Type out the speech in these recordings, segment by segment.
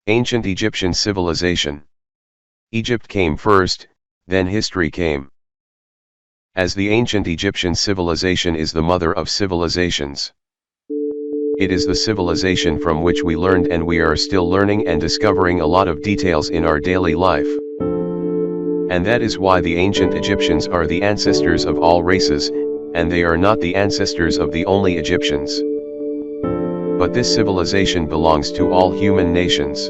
Ancient Egyptian civilization. Egypt came first, then history came. As the ancient Egyptian civilization is the mother of civilizations. It is the civilization from which we learned, and we are still learning and discovering a lot of details in our daily life. And that is why the ancient Egyptians are the ancestors of all races, and they are not the ancestors of the only Egyptians. But this civilization belongs to all human nations.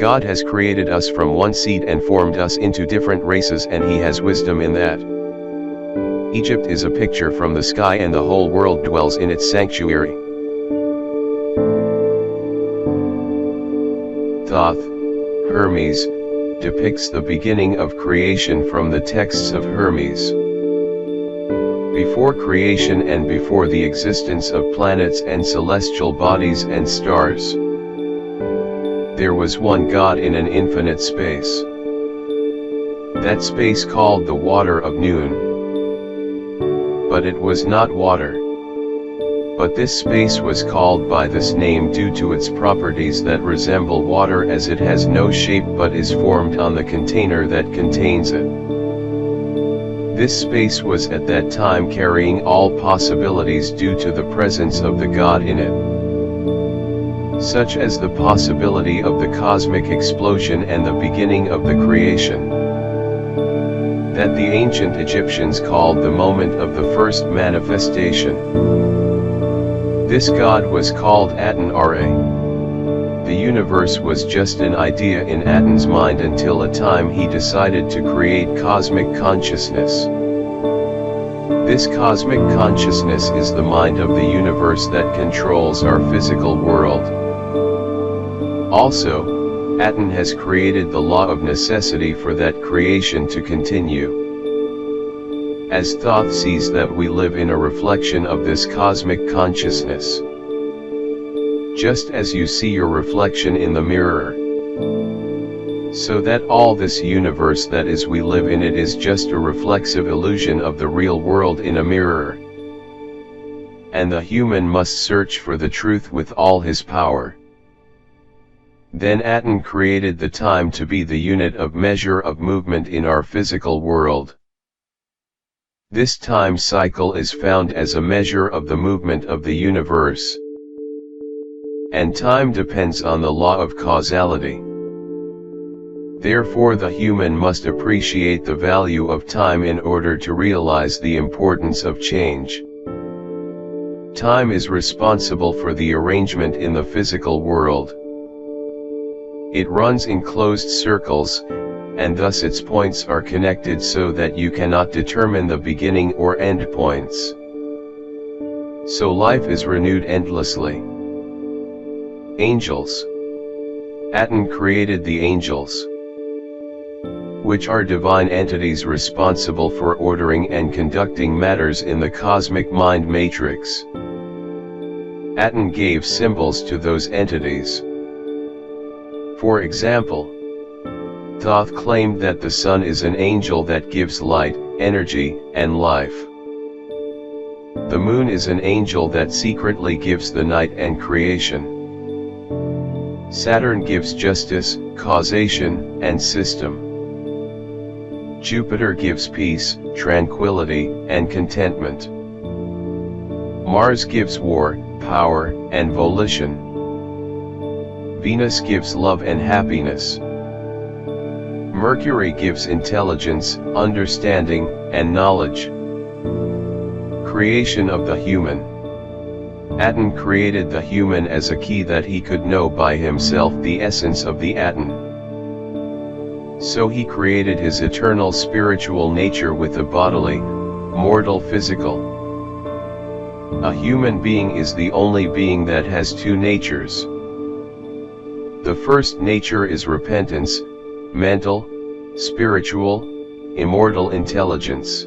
God has created us from one seed and formed us into different races, and He has wisdom in that. Egypt is a picture from the sky, and the whole world dwells in its sanctuary. Thoth, Hermes, depicts the beginning of creation from the texts of Hermes. Before creation and before the existence of planets and celestial bodies and stars, there was one God in an infinite space. That space called the water of noon. But it was not water. But this space was called by this name due to its properties that resemble water, as it has no shape but is formed on the container that contains it. This space was at that time carrying all possibilities due to the presence of the God in it, such as the possibility of the cosmic explosion and the beginning of the creation, that the ancient Egyptians called the moment of the first manifestation. This God was called Aten-Ra. The universe was just an idea in Aten's mind until a time he decided to create cosmic consciousness. This cosmic consciousness is the mind of the universe that controls our physical world. Also, Aten has created the law of necessity for that creation to continue. As Thoth sees that we live in a reflection of this cosmic consciousness. Just as you see your reflection in the mirror. So that all this universe that is we live in, it is just a reflexive illusion of the real world in a mirror. And the human must search for the truth with all his power. Then Aten created the time to be the unit of measure of movement in our physical world. This time cycle is found as a measure of the movement of the universe. And time depends on the law of causality. Therefore the human must appreciate the value of time in order to realize the importance of change. Time is responsible for the arrangement in the physical world. It runs in closed circles, and thus its points are connected so that you cannot determine the beginning or end points. So life is renewed endlessly. Angels. Aten created the angels, which are divine entities responsible for ordering and conducting matters in the cosmic mind matrix. Aten gave symbols to those entities. For example, Thoth claimed that the sun is an angel that gives light, energy, and life. The moon is an angel that secretly gives the night and creation. Saturn gives justice, causation, and system. Jupiter gives peace, tranquility, and contentment. Mars gives war, power, and volition. Venus gives love and happiness. Mercury gives intelligence, understanding, and knowledge. Creation of the human. Aten created the human as a key that he could know by himself the essence of the Aten. So he created his eternal spiritual nature with a bodily, mortal physical. A human being is the only being that has two natures. The first nature is repentance, mental, spiritual, immortal intelligence.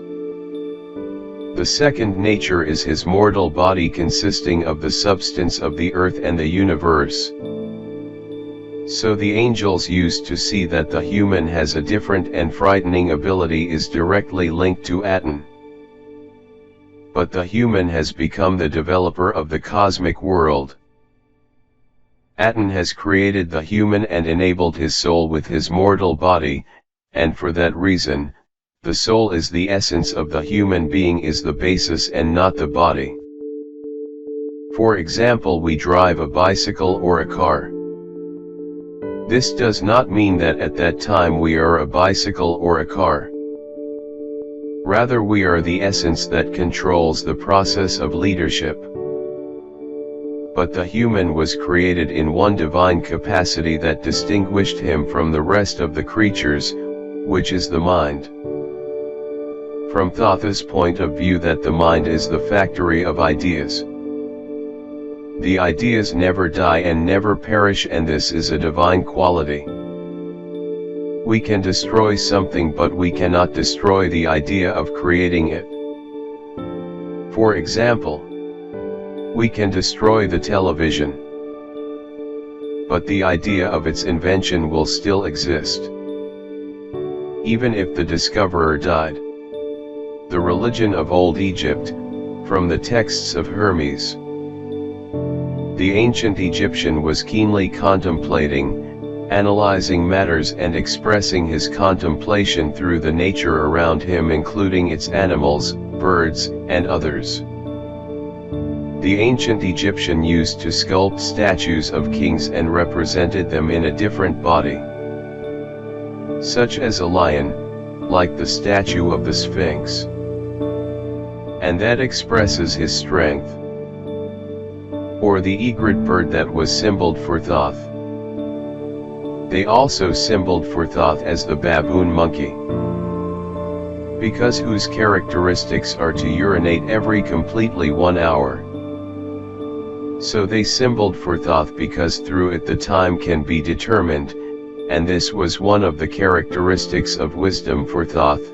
The second nature is his mortal body, consisting of the substance of the earth and the universe. So the angels used to see that the human has a different and frightening ability is directly linked to Aten. But the human has become the developer of the cosmic world. Aten has created the human and enabled his soul with his mortal body, and for that reason, the soul is the essence of the human being, is the basis and not the body. For example, we drive a bicycle or a car. This does not mean that at that time we are a bicycle or a car. Rather, we are the essence that controls the process of leadership. But the human was created in one divine capacity that distinguished him from the rest of the creatures, which is the mind. From Thoth's point of view, that the mind is the factory of ideas. The ideas never die and never perish, and this is a divine quality. We can destroy something, but we cannot destroy the idea of creating it. For example, we can destroy the television, but the idea of its invention will still exist, even if the discoverer died. The religion of Old Egypt, from the texts of Hermes. The ancient Egyptian was keenly contemplating, analyzing matters and expressing his contemplation through the nature around him, including its animals, birds, and others. The ancient Egyptian used to sculpt statues of kings and represented them in a different body, such as a lion, like the statue of the Sphinx, and that expresses his strength, or the egret bird that was symboled for Thoth. They also symboled for Thoth as the baboon monkey, because whose characteristics are to urinate every completely 1 hour. So they symboled for Thoth because through it the time can be determined, and this was one of the characteristics of wisdom for Thoth,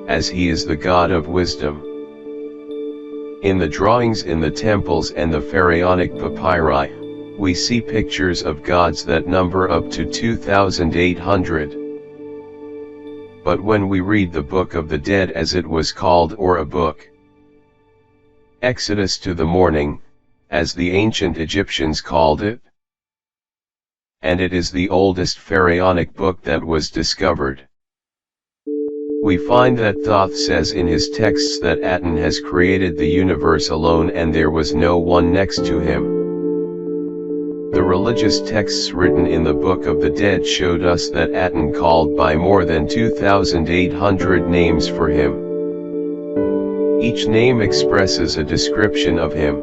as he is the god of wisdom. In the drawings in the temples and the pharaonic papyri, we see pictures of gods that number up to 2,800. But when we read the Book of the Dead, as it was called, or a book, Exodus to the morning, as the ancient Egyptians called it, and it is the oldest pharaonic book that was discovered, we find that Thoth says in his texts that Aten has created the universe alone and there was no one next to him. The religious texts written in the Book of the Dead showed us that Aten called by more than 2,800 names for him. Each name expresses a description of him.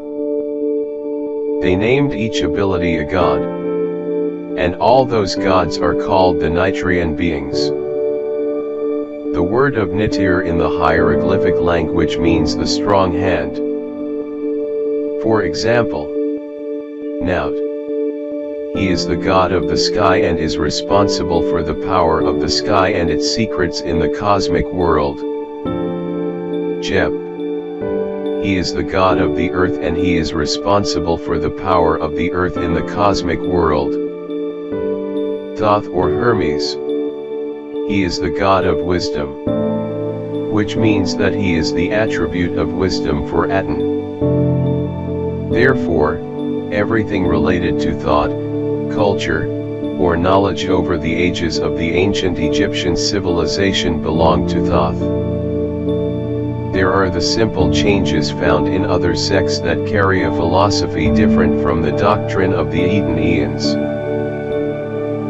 They named each ability a god, and all those gods are called the Nitrian beings. The word of Nitir in the hieroglyphic language means the strong hand. For example, Naut. He is the god of the sky and is responsible for the power of the sky and its secrets in the cosmic world. Jeb. He is the god of the earth and he is responsible for the power of the earth in the cosmic world. Thoth or Hermes. He is the god of wisdom, which means that he is the attribute of wisdom for Aten. Therefore, everything related to thought, culture, or knowledge over the ages of the ancient Egyptian civilization belonged to Thoth. There are the simple changes found in other sects that carry a philosophy different from the doctrine of the Eteneans.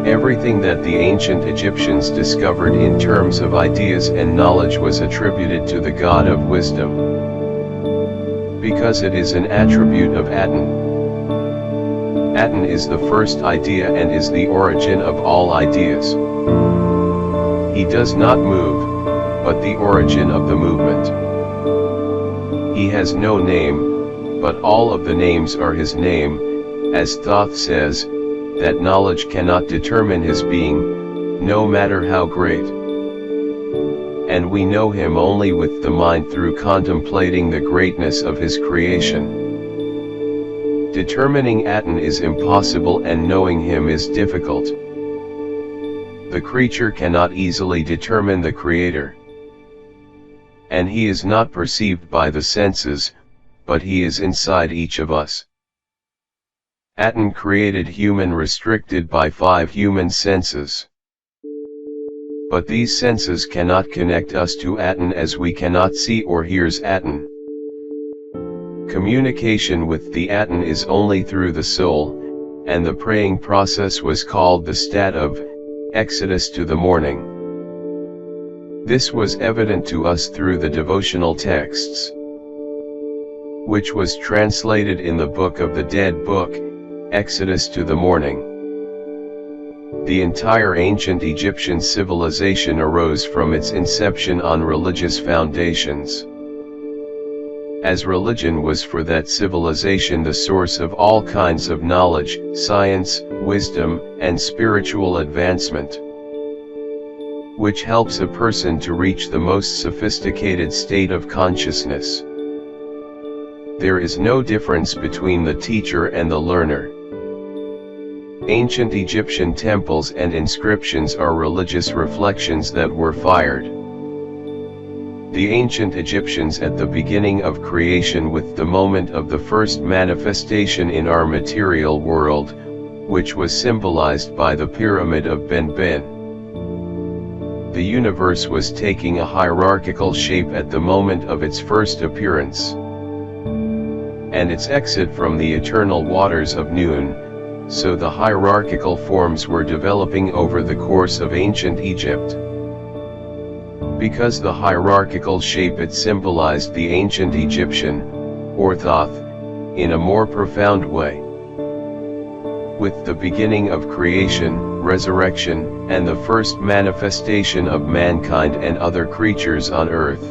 Everything that the ancient Egyptians discovered in terms of ideas and knowledge was attributed to the god of wisdom, because it is an attribute of Aten. Aten is the first idea and is the origin of all ideas. He does not move, but the origin of the movement. He has no name, but all of the names are his name, as Thoth says, that knowledge cannot determine his being, no matter how great. And we know him only with the mind through contemplating the greatness of his creation. Determining Aten is impossible and knowing him is difficult. The creature cannot easily determine the creator. And he is not perceived by the senses, but he is inside each of us. Aten created human restricted by 5 human senses. But these senses cannot connect us to Aten as we cannot see or hears Aten. Communication with the Aten is only through the soul, and the praying process was called the stat of Exodus to the morning. This was evident to us through the devotional texts, which was translated in the Book of the Dead Book, Exodus to the morning. The entire ancient Egyptian civilization arose from its inception on religious foundations. As religion was for that civilization the source of all kinds of knowledge, science, wisdom, and spiritual advancement, which helps a person to reach the most sophisticated state of consciousness. There is no difference between the teacher and the learner. Ancient Egyptian temples and inscriptions are religious reflections that were fired. The ancient Egyptians at the beginning of creation with the moment of the first manifestation in our material world, which was symbolized by the pyramid of Ben-Ben. The universe was taking a hierarchical shape at the moment of its first appearance, and its exit from the eternal waters of noon, so the hierarchical forms were developing over the course of ancient Egypt. Because the hierarchical shape it symbolized the ancient Egyptian, or Thoth, in a more profound way. With the beginning of creation, resurrection, and the first manifestation of mankind and other creatures on earth,